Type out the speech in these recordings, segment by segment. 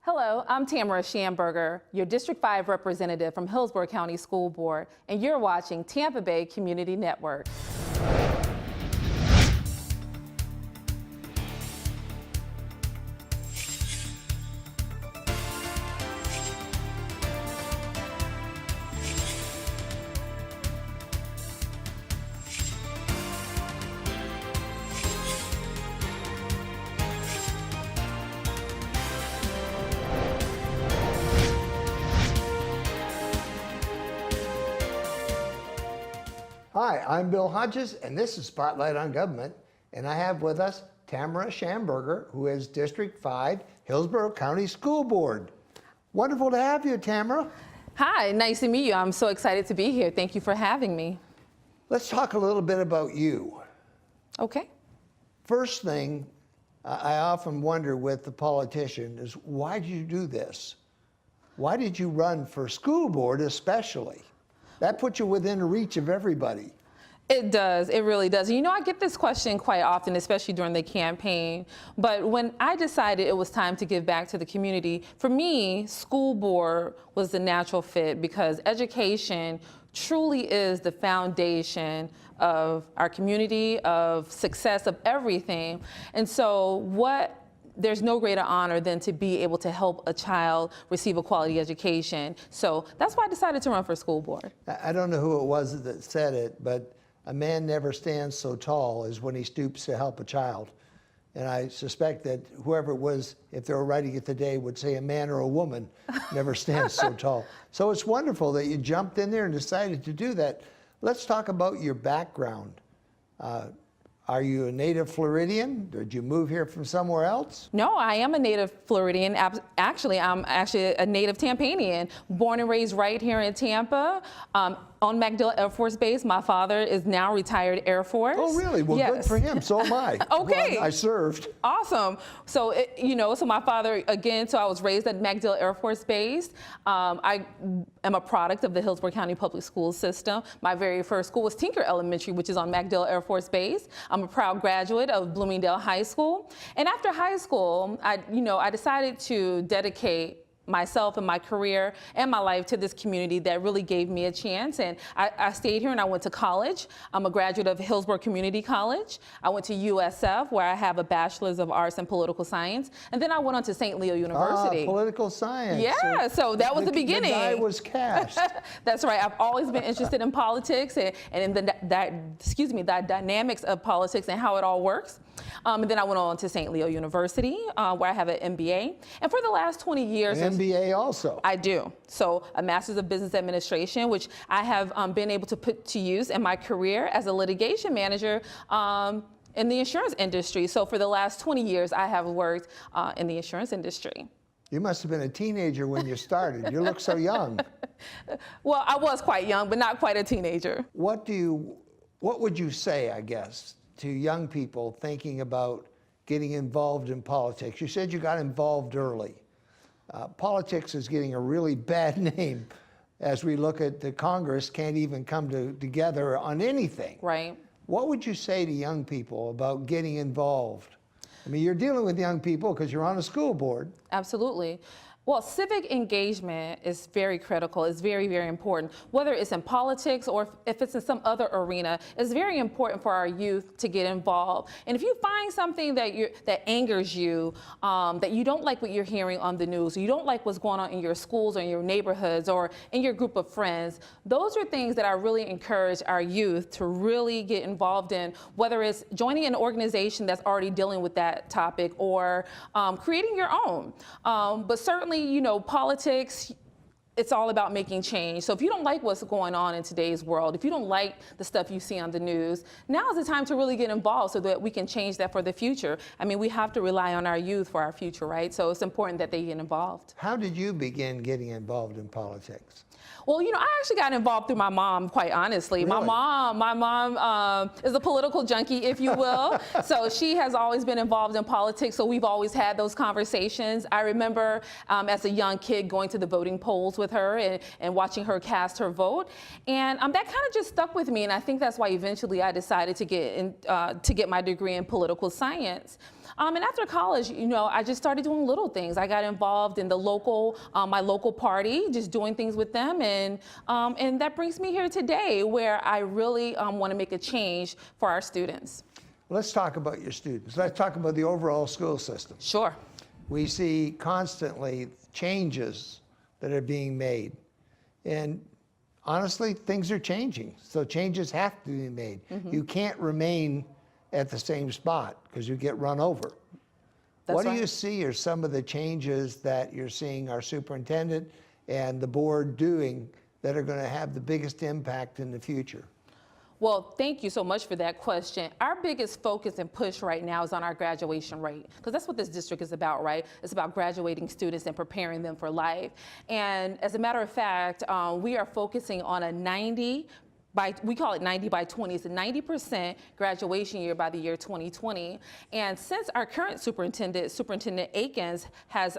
Hello, I'm Tamara Shamburger, your District 5 representative from Hillsborough County School Board, and you're watching Tampa Bay Community Network. Hi, I'm Bill Hodges, and this is Spotlight on Government, and I have with us Tamara Shamburger, who is District 5, Hillsborough County School Board. Wonderful to have you, Tamara. Hi, nice to meet you. I'm so excited to be here. Thank you for having me. Let's talk a little bit about you. Okay. First thing I often wonder with the politician is, why did you do this? Why did you run for school board especially? That puts you within the reach of everybody. It does. It really does. You know, I get this question quite often, especially during the campaign. But when I decided it was time to give back to the community, for me, school board was the natural fit because education truly is the foundation of our community, of success, of everything. And so there's no greater honor than to be able to help a child receive a quality education. So that's why I decided to run for school board. I don't know who it was that said it, but a man never stands so tall as when he stoops to help a child. And I suspect that whoever it was, if they were writing it today, would say a man or a woman never stands so tall. So it's wonderful that you jumped in there and decided to do that. Let's talk about your background. Are you a native Floridian? Did you move here from somewhere else? No, I am a native Floridian. Actually, I'm a native Tampanian, born and raised right here in Tampa. On MacDill Air Force Base. My father is now retired Air Force. Oh, really? Well, yes. Good for him. So am I. Okay. Well, I served. Awesome. So, so my father, again, so I was raised at MacDill Air Force Base. I am a product of the Hillsborough County Public School System. My very first school was Tinker Elementary, which is on MacDill Air Force Base. I'm a proud graduate of Bloomingdale High School. And after high school, I decided to dedicate myself and my career and my life to this community that really gave me a chance. And I stayed here and I went to college. I'm a graduate of Hillsborough Community College. I went to USF, where I have a Bachelor's of Arts in Political Science. And then I went on to St. Leo University. Political science. Yeah, so that was the beginning. The die was cast. That's right. I've always been interested in politics and in the dynamics of politics and how it all works. And then I went on to St. Leo University, where I have an MBA. And for the last 20 years... An MBA also? I do. So a Master's of Business Administration, which I have been able to put to use in my career as a litigation manager in the insurance industry. So for the last 20 years, I have worked in the insurance industry. You must have been a teenager when you started. You look so young. Well, I was quite young, but not quite a teenager. What would you say, I guess, to young people thinking about getting involved in politics? You said you got involved early. Politics is getting a really bad name as we look at the Congress can't even come together on anything. Right. What would you say to young people about getting involved? I mean, you're dealing with young people because you're on a school board. Absolutely. Well, civic engagement is very critical. It's very, very important. Whether it's in politics or if it's in some other arena, it's very important for our youth to get involved. And if you find something that angers you, that you don't like what you're hearing on the news, you don't like what's going on in your schools or in your neighborhoods or in your group of friends, those are things that I really encourage our youth to really get involved in, whether it's joining an organization that's already dealing with that topic or creating your own. But certainly, politics, it's all about making change. So if you don't like what's going on in today's world, if you don't like the stuff you see on the news, now is the time to really get involved so that we can change that for the future. I mean, we have to rely on our youth for our future, right? So it's important that they get involved. How did you begin getting involved in politics? Well, you know, I actually got involved through my mom, quite honestly. Really? My mom is a political junkie, if you will. So she has always been involved in politics. So we've always had those conversations. I remember as a young kid going to the voting polls with her and watching her cast her vote. And that kind of just stuck with me. And I think that's why eventually I decided to get my degree in political science. And after college, you know, I just started doing little things. I got involved in the my local party, just doing things with them, and that brings me here today, where I really want to make a change for our students. Let's talk about your students. Let's talk about the overall school system. Sure. We see constantly changes that are being made, and honestly, things are changing. So changes have to be made. You can't remain at the same spot because you get run over. What do you see are some of the changes that you're seeing our superintendent and the board doing that are going to have the biggest impact in the future? Well, thank you so much for that question. Our biggest focus and push right now is on our graduation rate, because that's what this district is about, right? It's about graduating students and preparing them for life. And as a matter of fact, we are focusing on a we call it 90 by 20. It's a 90% graduation year by the year 2020. And since our current Superintendent Akins, has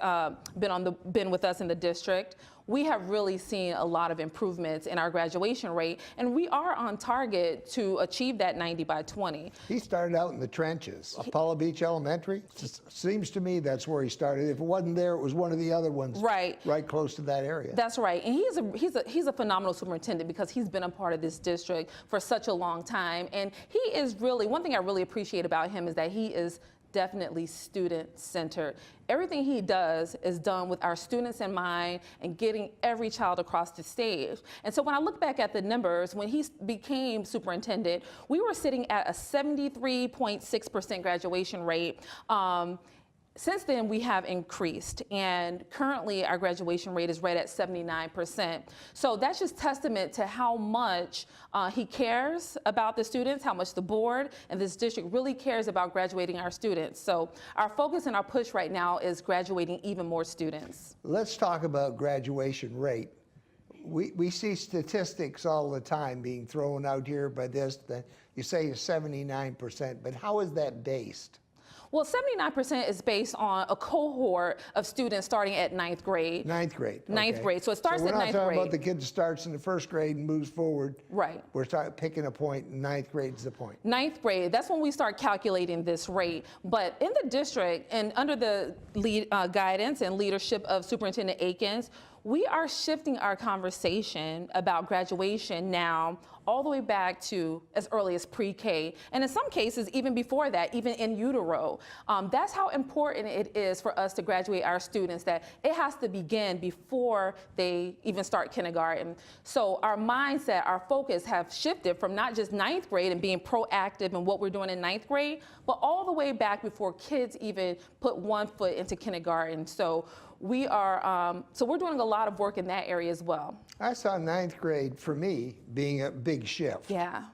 been with us in the district, we have really seen a lot of improvements in our graduation rate, and we are on target to achieve that 90 by 20. He started out in the trenches. Apollo Beach Elementary, seems to me that's where he started. If it wasn't there, it was one of the other ones right close to that area. That's right, and he's a phenomenal superintendent because he's been a part of this district for such a long time, and he is really, one thing I really appreciate about him is that he is definitely student-centered. Everything he does is done with our students in mind and getting every child across the stage. And so when I look back at the numbers, when he became superintendent, we were sitting at a 73.6% graduation rate. Since then, we have increased, and currently our graduation rate is right at 79%. So that's just testament to how much he cares about the students, how much the board and this district really cares about graduating our students. So our focus and our push right now is graduating even more students. Let's talk about graduation rate. We see statistics all the time being thrown out here by this, that you say is 79%, but how is that based? Well, 79% is based on a cohort of students starting at ninth grade. Ninth grade. Ninth grade. So it starts at ninth grade. We're not talking about the kid that starts in the first grade and moves forward. Right. We're picking a point, and ninth grade is the point. Ninth grade, that's when we start calculating this rate. But in the district, and under the guidance and leadership of Superintendent Akins, we are shifting our conversation about graduation now all the way back to as early as pre-K, and in some cases even before that, even in utero. That's how important it is for us to graduate our students, that it has to begin before they even start kindergarten. So our mindset, our focus have shifted from not just ninth grade and being proactive in what we're doing in ninth grade, but all the way back before kids even put one foot into kindergarten. So we're doing a lot of work in that area as well. I saw ninth grade, for me, being a big shift. Yeah.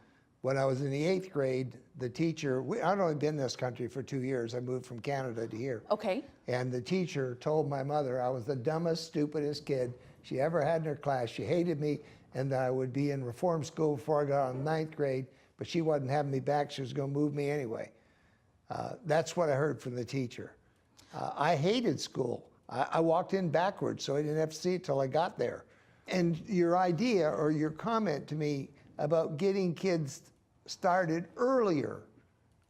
When I was in the eighth grade, the teacher, I'd only been in this country for 2 years. I moved from Canada to here. Okay. And the teacher told my mother I was the dumbest, stupidest kid she ever had in her class. She hated me, and that I would be in reform school before I got on ninth grade, but she wasn't having me back. She was going to move me anyway. That's what I heard from the teacher. I hated school. I walked in backwards, so I didn't have to see it till I got there. And your idea or your comment to me about getting kids started earlier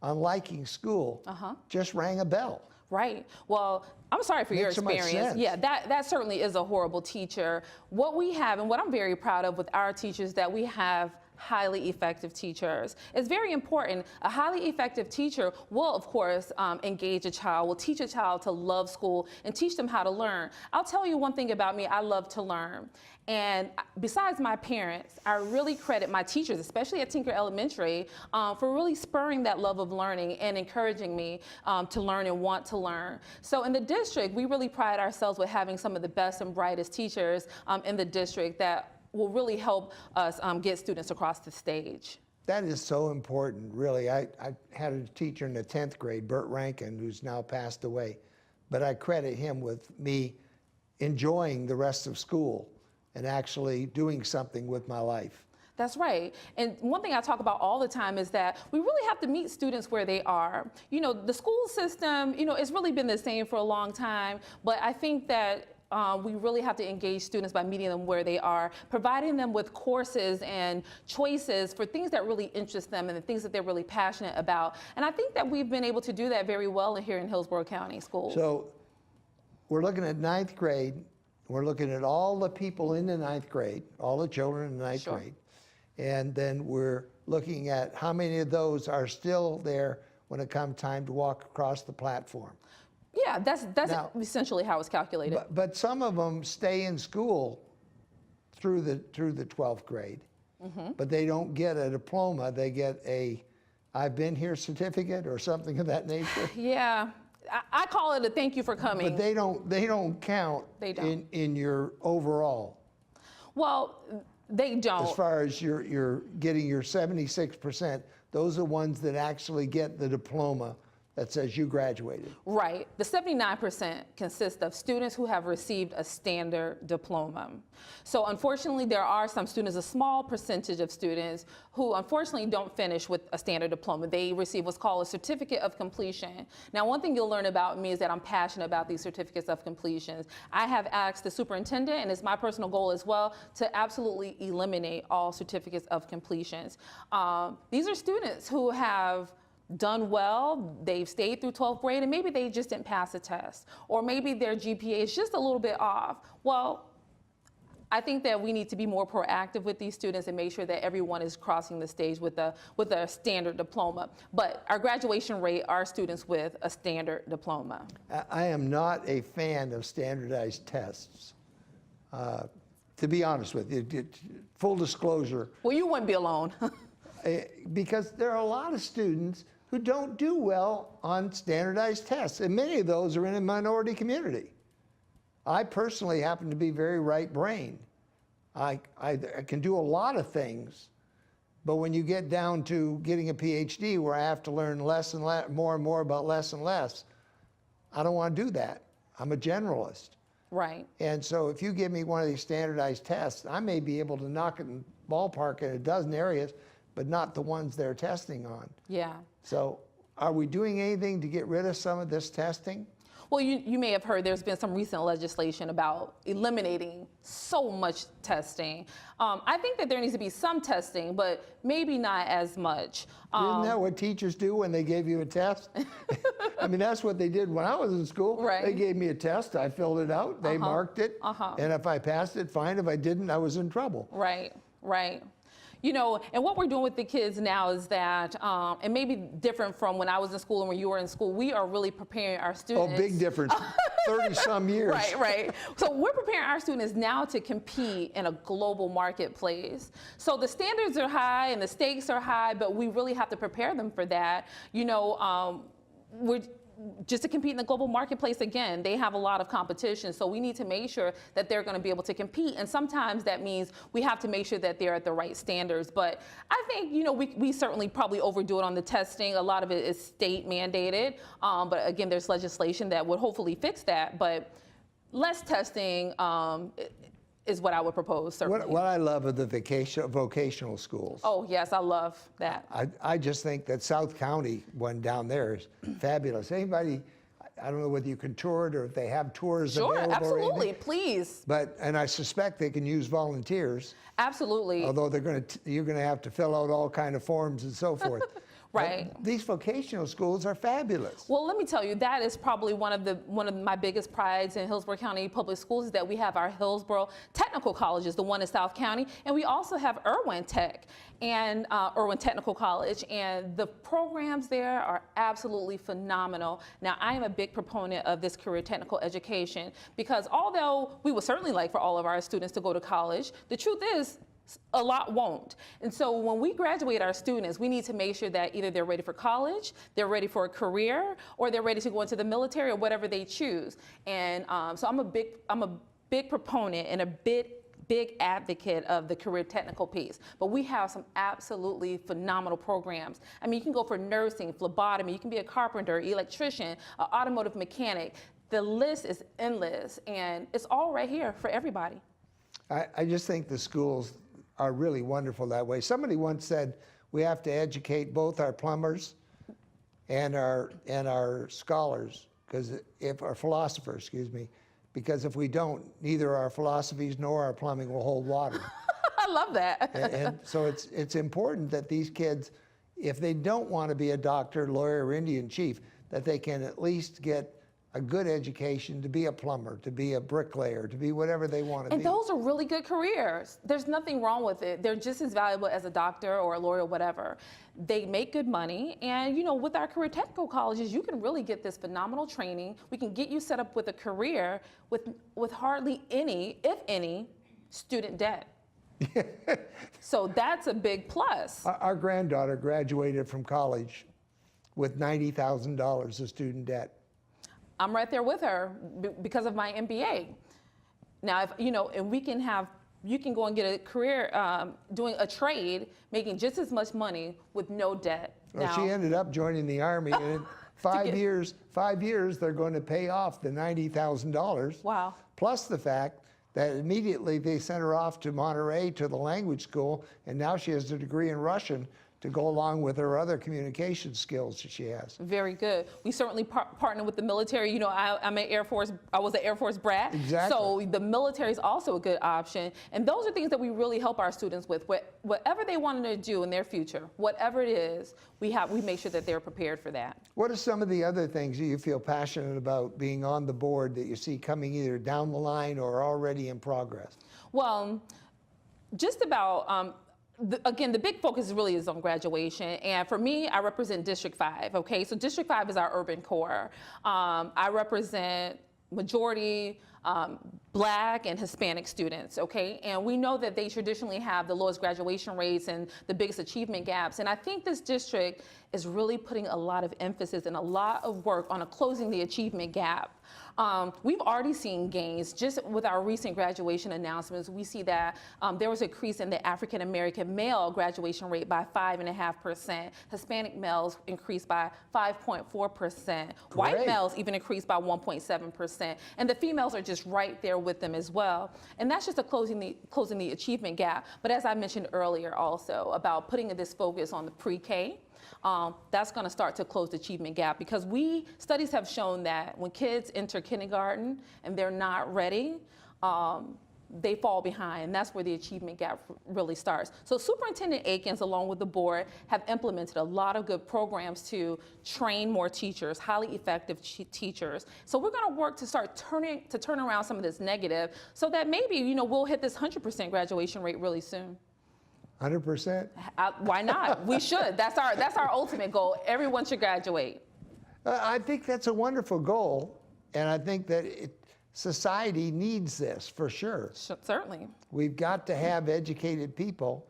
on liking school just rang a bell. Right. Well, I'm sorry for your experience. Yeah, that certainly is a horrible teacher. What we have, and what I'm very proud of with our teachers, that we have highly effective teachers. It's very important. A highly effective teacher will, of course, engage a child, will teach a child to love school and teach them how to learn. I'll tell you one thing about me, I love to learn. And besides my parents, I really credit my teachers, especially at Tinker Elementary, for really spurring that love of learning and encouraging me to learn and want to learn. So in the district, we really pride ourselves with having some of the best and brightest teachers in the district that will really help us get students across the stage. That is so important, really. I had a teacher in the 10th grade, Bert Rankin, who's now passed away, but I credit him with me enjoying the rest of school and actually doing something with my life. That's right. And one thing I talk about all the time is that we really have to meet students where they are. You know, the school system, you know, it's really been the same for a long time, but I think that we really have to engage students by meeting them where they are, providing them with courses and choices for things that really interest them and the things that they're really passionate about. And I think that we've been able to do that very well here in Hillsborough County Schools. So we're looking at ninth grade. We're looking at all the people in the ninth grade, all the children in the ninth grade. And then we're looking at how many of those are still there when it comes time to walk across the platform. Yeah, that's Now, essentially how it's calculated. But some of them stay in school through the 12th grade, but they don't get a diploma. They get a I've been here certificate or something of that nature. Yeah, I call it a thank you for coming. But they don't count in your overall. Well, they don't. As far as you're getting your 76%, those are ones that actually get the diploma that says you graduated. Right. The 79% consists of students who have received a standard diploma. So unfortunately, there are some students, a small percentage of students, who unfortunately don't finish with a standard diploma. They receive what's called a certificate of completion. Now, one thing you'll learn about me is that I'm passionate about these certificates of completions. I have asked the superintendent, and it's my personal goal as well, to absolutely eliminate all certificates of completions. These are students who have done well, they've stayed through 12th grade, and maybe they just didn't pass a test, or maybe their GPA is just a little bit off. Well, I think that we need to be more proactive with these students and make sure that everyone is crossing the stage with a standard diploma. But our graduation rate are students with a standard diploma. I am not a fan of standardized tests. To be honest with you, full disclosure. Well, you wouldn't be alone. Because there are a lot of students who don't do well on standardized tests, and many of those are in a minority community. I personally happen to be very right-brained. I can do a lot of things, but when you get down to getting a PhD where I have to learn less and more and more about less and less, I don't want to do that. I'm a generalist. Right. And so if you give me one of these standardized tests, I may be able to knock it in ballpark in a dozen areas, but not the ones they're testing on. Yeah. So are we doing anything to get rid of some of this testing? Well, you may have heard there's been some recent legislation about eliminating so much testing. I think that there needs to be some testing, but maybe not as much. Isn't that what teachers do when they gave you a test? I mean, that's what they did when I was in school. Right. They gave me a test, I filled it out, they marked it, and if I passed it, fine. If I didn't, I was in trouble. Right, right. You know, and what we're doing with the kids now is that, and maybe different from when I was in school and when you were in school, we are really preparing our students. Oh, big difference. 30-some years. Right, right. So we're preparing our students now to compete in a global marketplace. So the standards are high and the stakes are high, but we really have to prepare them for that. You know, just to compete in the global marketplace, again, they have a lot of competition, so we need to make sure that they're going to be able to compete, and sometimes that means we have to make sure that they're at the right standards. But I think, you know, we certainly probably overdo it on the testing. A lot of it is state mandated, but again, there's legislation that would hopefully fix that, but less testing is what I would propose, certainly. What I love are the vocational schools. Oh, yes, I love that. I just think that South County one down there is fabulous. Anybody, I don't know whether you can tour it or if they have tours available. Sure, absolutely, or anything, please. and I suspect they can use volunteers. Absolutely. Although you're going to have to fill out all kind of forms and so forth. Right. But these vocational schools are fabulous. Well, let me tell you, that is probably one of my biggest prides in Hillsborough County Public Schools is that we have our Hillsborough Technical Colleges, the one in South County, and we also have Irwin Tech and Irwin Technical College, and the programs there are absolutely phenomenal. Now, I am a big proponent of this career technical education because although we would certainly like for all of our students to go to college, the truth is, a lot won't. And so when we graduate our students, we need to make sure that either they're ready for college, they're ready for a career, or they're ready to go into the military or whatever they choose. And so I'm a big proponent and a big advocate of the career technical piece. But we have some absolutely phenomenal programs. I mean, you can go for nursing, phlebotomy, you can be a carpenter, electrician, an automotive mechanic. The list is endless, and it's all right here for everybody. I just think the schools are really wonderful that way. Somebody once said we have to educate both our plumbers and our scholars, our philosophers, excuse me, because if we don't, neither our philosophies nor our plumbing will hold water. I love that. and so it's important that these kids, if they don't want to be a doctor, lawyer, or Indian chief, that they can at least get a good education to be a plumber, to be a bricklayer, to be whatever they want to be. And those are really good careers. There's nothing wrong with it. They're just as valuable as a doctor or a lawyer or whatever. They make good money. And with our career technical colleges, you can really get this phenomenal training. We can get you set up with a career with hardly any, if any, student debt. So that's a big plus. Our granddaughter graduated from college with $90,000 of student debt. I'm right there with her because of my MBA. Now, if and you can go and get a career doing a trade, making just as much money with no debt. Well, she ended up joining the Army, and in 5 years, they're going to pay off the $90,000. Wow. Plus the fact that immediately they sent her off to Monterey to the language school, and now she has a degree in Russian to go along with her other communication skills that she has. Very good. We certainly partner with the military. I'm an Air Force, I was an Air Force brat. Exactly. So the military is also a good option. And those are things that we really help our students with. Whatever they wanted to do in their future, whatever it is, we make sure that they're prepared for that. What are some of the other things that you feel passionate about being on the board that you see coming either down the line or already in progress? Well, just about, again, the big focus really is on graduation. And for me, I represent District 5, okay? So District 5 is our urban core. I represent majority Black and Hispanic students, okay? And we know that they traditionally have the lowest graduation rates and the biggest achievement gaps. And I think this district is really putting a lot of emphasis and a lot of work on closing the achievement gap. We've already seen gains just with our recent graduation announcements. We see that there was an increase in the African American male graduation rate by 5.5%. Hispanic males increased by 5.4%. White males even increased by 1.7%. And the females are just right there with them as well. And that's just closing the achievement gap. But as I mentioned earlier also about putting this focus on the pre-K, that's going to start to close the achievement gap, because studies have shown that when kids enter kindergarten and they're not ready, they fall behind, and that's where the achievement gap really starts. So Superintendent Akins, along with the board, have implemented a lot of good programs to train more teachers, highly effective teachers. So we're going to work to turn around some of this negative, so that maybe we'll hit this 100% graduation rate really soon. 100%? Why not? We should. That's our ultimate goal. Everyone should graduate. I think that's a wonderful goal, and I think that society needs this for sure. Certainly. We've got to have educated people,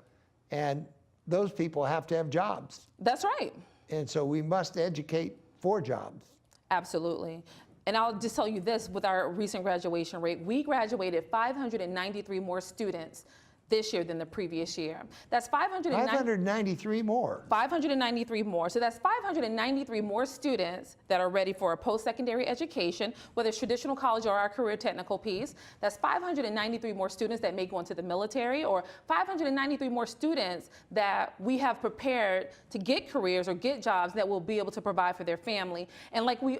and those people have to have jobs. That's right. And so we must educate for jobs. Absolutely. And I'll just tell you this, with our recent graduation rate, we graduated 593 more students this year than the previous year. That's 593 more. 593 more. So that's 593 more students that are ready for a post-secondary education, whether it's traditional college or our career technical piece. That's 593 more students that may go into the military, or 593 more students that we have prepared to get careers or get jobs that will be able to provide for their family. And like we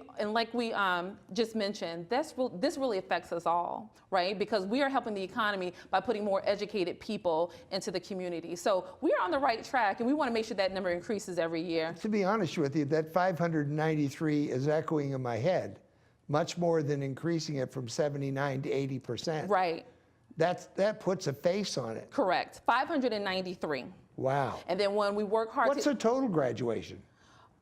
just mentioned, this really affects us all, right? Because we are helping the economy by putting more educated people into the community. So we are on the right track, and we want to make sure that number increases every year. To be honest with you, that 593 is echoing in my head, much more than increasing it from 79 to 80%. Right. That puts a face on it. Correct. 593. Wow. And then when we work hard What's the total graduation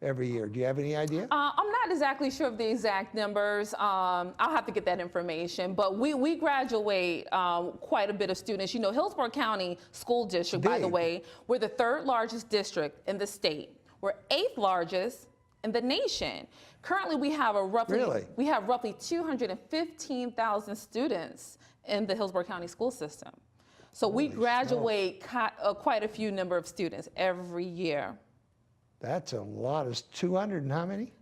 every year? Do you have any idea? I'm not exactly sure of the exact numbers. I'll have to get that information. But we graduate quite a bit of students. Hillsborough County School District, by the way, we're the 3rd largest district in the state. We're 8th largest in the nation. Currently, we have roughly 215,000 students in the Hillsborough County school system. So we graduate quite a few number of students every year. That's a lot. It's 200 and how many?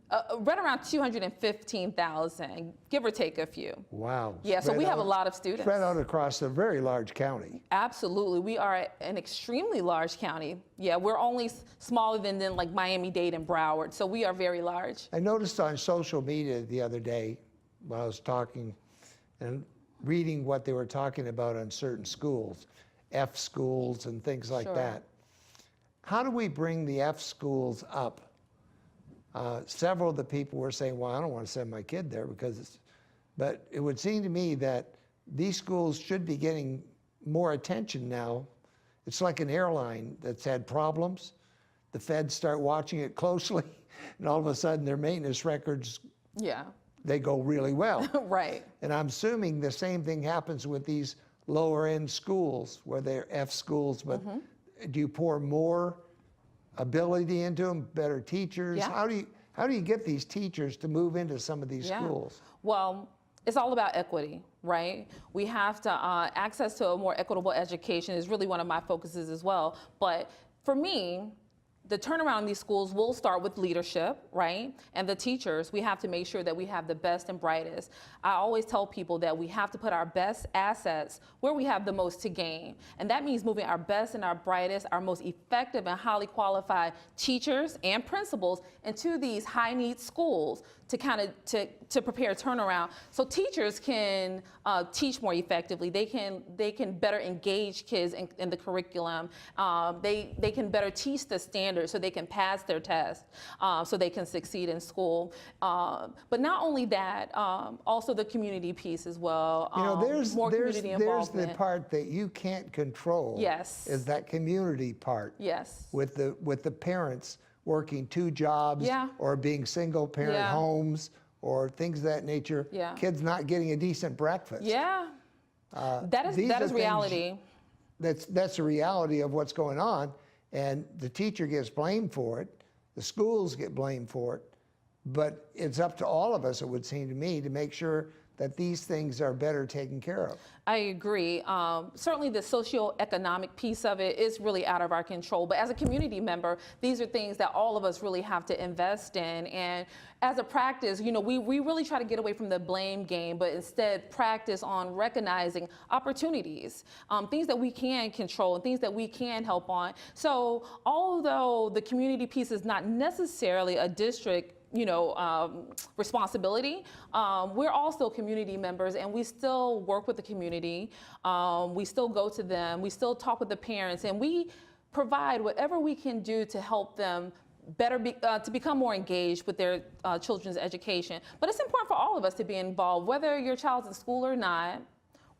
Right around 215,000, give or take a few. Wow. Yeah, so we have a lot of students. Spread out across a very large county. Absolutely. We are an extremely large county. Yeah, we're only smaller than like Miami-Dade and Broward, so we are very large. I noticed on social media the other day when I was talking and reading what they were talking about on certain schools, F schools and things like Sure. that. How do we bring the F schools up? Several of the people were saying, well, I don't want to send my kid there because it's, but it would seem to me that these schools should be getting more attention now. It's like an airline that's had problems. The feds start watching it closely, and all of a sudden their maintenance records, Yeah. they go really well. Right. And I'm assuming the same thing happens with these lower end schools where they're F schools, but do you pour more ability into them, better teachers? Yeah. How do you get these teachers to move into some of these Yeah. schools? Well, it's all about equity, right? We have to access to a more equitable education is really one of my focuses as well. But for me, the turnaround in these schools will start with leadership, right? And the teachers, we have to make sure that we have the best and brightest. I always tell people that we have to put our best assets where we have the most to gain. And that means moving our best and our brightest, our most effective and highly qualified teachers and principals into these high needs schools to kind of to prepare a turnaround. So teachers can teach more effectively. They can better engage kids in the curriculum. They can better teach the standards so they can pass their tests, so they can succeed in school. But not only that, also the community piece as well. You know, there's community involvement. the part that you can't control. Yes. Is that community part. Yes. With the parents working 2 jobs, Yeah. or being single parent Yeah. homes, or things of that nature. Yeah. Kids not getting a decent breakfast. Yeah. That these are is things- reality. That's the reality of what's going on, and the teacher gets blamed for it, the schools get blamed for it, but it's up to all of us, it would seem to me, to make sure that these things are better taken care of. I agree. Certainly the socioeconomic piece of it is really out of our control, but as a community member, these are things that all of us really have to invest in. And as a practice, you know, we really try to get away from the blame game, but instead practice on recognizing opportunities, things that we can control and things that we can help on. So although the community piece is not necessarily a district responsibility. We're also community members, and we still work with the community. We still go to them. We still talk with the parents, and we provide whatever we can do to help them to become more engaged with their children's education. But it's important for all of us to be involved, whether your child's in school or not.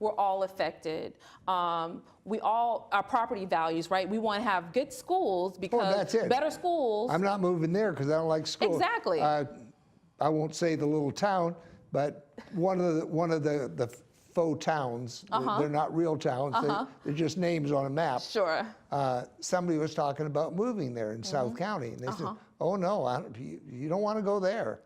We're all affected. Our property values, right? We want to have good schools because that's it. better schools. I'm not moving there because I don't like school. Exactly. I won't say the little town, but one of the faux towns. They're not real towns. They're just names on a map. Sure. Somebody was talking about moving there in South County, and they said, "Oh no, you don't want to go there.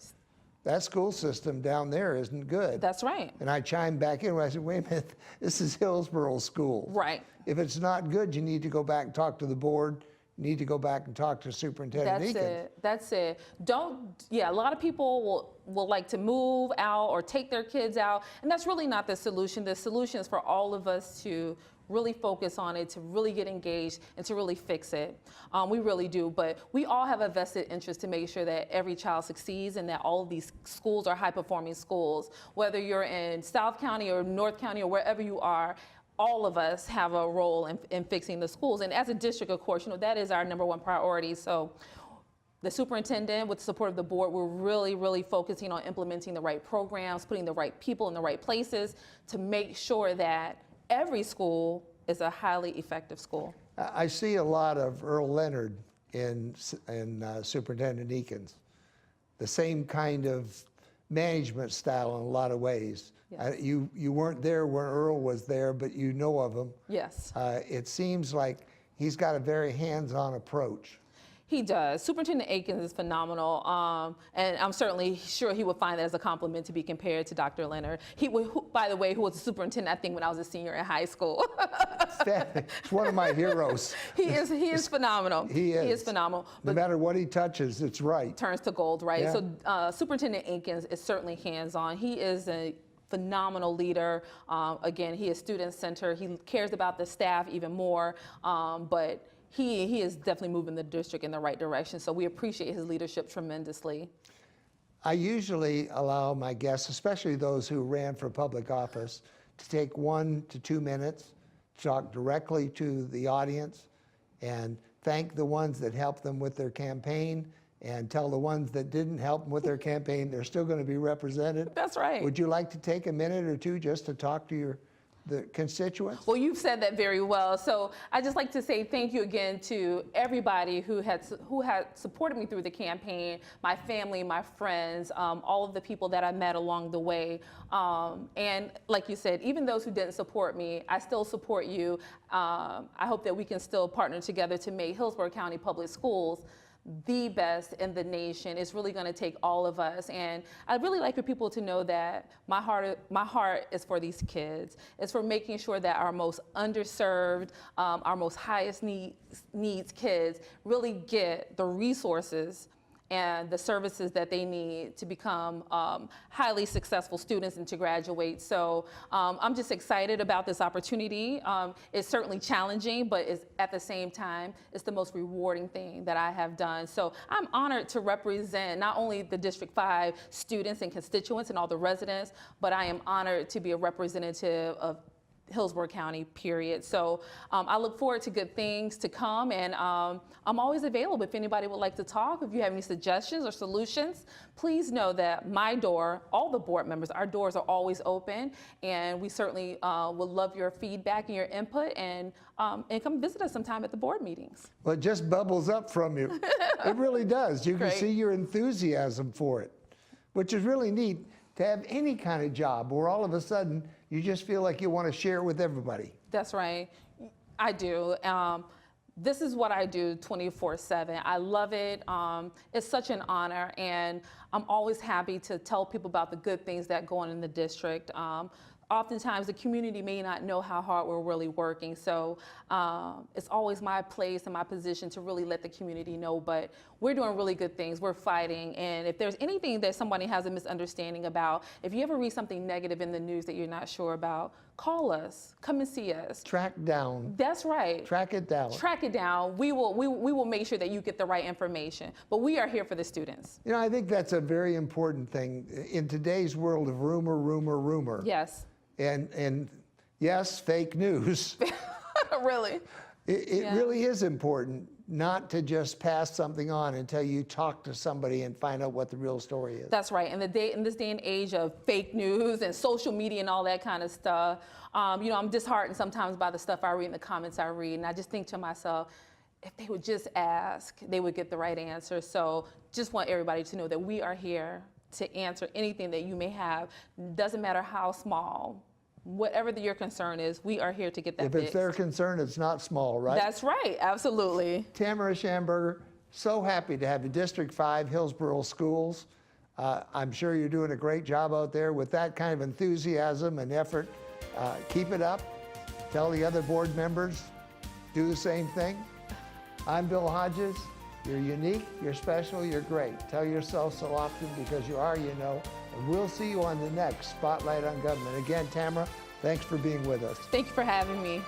That school system down there isn't good." That's right. And I chimed back in and I said, "Wait a minute, this is Hillsborough School. Right. If it's not good, you need to go back and talk to the board. You need to go back and talk to Superintendent Eakins." That's it. A lot of people will like to move out or take their kids out, and that's really not the solution. The solution is for all of us to really focus on it, to really get engaged, and to really fix it. We really do, but we all have a vested interest to make sure that every child succeeds and that all of these schools are high-performing schools. Whether you're in South County or North County or wherever you are, all of us have a role in fixing the schools. And as a district, of course, that is our #1 priority. So the superintendent, with the support of the board, we're really, really focusing on implementing the right programs, putting the right people in the right places to make sure that every school is a highly effective school. I see a lot of Earl Leonard in Superintendent Eakins. The same kind of management style in a lot of ways. Yes. You weren't there when Earl was there, but you know of him. Yes. It seems like he's got a very hands-on approach. He does. Superintendent Akins is phenomenal, and I'm certainly sure he would find that as a compliment to be compared to Dr. Leonard. By the way, who was a superintendent, I think, when I was a senior in high school. It's one of my heroes. He is phenomenal. He is phenomenal. No matter what he touches, it's right. Turns to gold, right? Yeah. So Superintendent Akins is certainly hands-on. He is a phenomenal leader. Again, he is student-centered. He cares about the staff even more, but he is definitely moving the district in the right direction. So we appreciate his leadership tremendously. I usually allow my guests, especially those who ran for public office, to take 1 to 2 minutes, to talk directly to the audience, and thank the ones that helped them with their campaign, and tell the ones that didn't help them with their campaign they're still going to be represented. That's right. Would you like to take a minute or two just to talk to the constituents? Well, you've said that very well. So I'd just like to say thank you again to everybody who had supported me through the campaign, my family, my friends, all of the people that I met along the way. And like you said, even those who didn't support me, I still support you. I hope that we can still partner together to make Hillsborough County Public Schools the best in the nation. It's really going to take all of us, and I'd really like for people to know that my heart is for these kids. It's for making sure that our most underserved, our most highest needs kids really get the resources and the services that they need to become highly successful students and to graduate. So I'm just excited about this opportunity. It's certainly challenging, but it's, at the same time, it's the most rewarding thing that I have done. So I'm honored to represent not only the District 5 students and constituents and all the residents, but I am honored to be a representative of Hillsborough County, period. So I look forward to good things to come, and I'm always available if anybody would like to talk. If you have any suggestions or solutions, please know that my door, all the board members, our doors are always open, and we certainly would love your feedback and your input, and come visit us sometime at the board meetings. Well, it just bubbles up from you. It really does. You can Great. see your enthusiasm for it, which is really neat to have any kind of job where all of a sudden you just feel like you want to share it with everybody. That's right. I do. This is what I do 24/7. I love it. It's such an honor, and I'm always happy to tell people about the good things that go on in the district. Oftentimes, the community may not know how hard we're really working, so it's always my place and my position to really let the community know, but we're doing really good things. We're fighting, and if there's anything that somebody has a misunderstanding about, if you ever read something negative in the news that you're not sure about, call us, come and see us. Track down. That's right. Track it down. Track it down. We will make sure that you get the right information, but we are here for the students. You know, I think that's a very important thing in today's world of rumor. Yes. And yes, fake news. Really. It really is important not to just pass something on until you talk to somebody and find out what the real story is. That's right. In this day and age of fake news and social media and all that kind of stuff, you know, I'm disheartened sometimes by the stuff I read and the comments I read, and I just think to myself, if they would just ask, they would get the right answer. So just want everybody to know that we are here to answer anything that you may have. Doesn't matter how small, whatever your concern is, we are here to get that If fixed. it's their concern, it's not small, right? That's right, absolutely. Tamara Shamburger, so happy to have the District 5 Hillsborough Schools. I'm sure you're doing a great job out there with that kind of enthusiasm and effort. Keep it up. Tell the other board members, do the same thing. I'm Bill Hodges. You're unique, you're special, you're great. Tell yourself so often because you are, you know. And we'll see you on the next Spotlight on Government. Again, Tamara, thanks for being with us. Thank you for having me.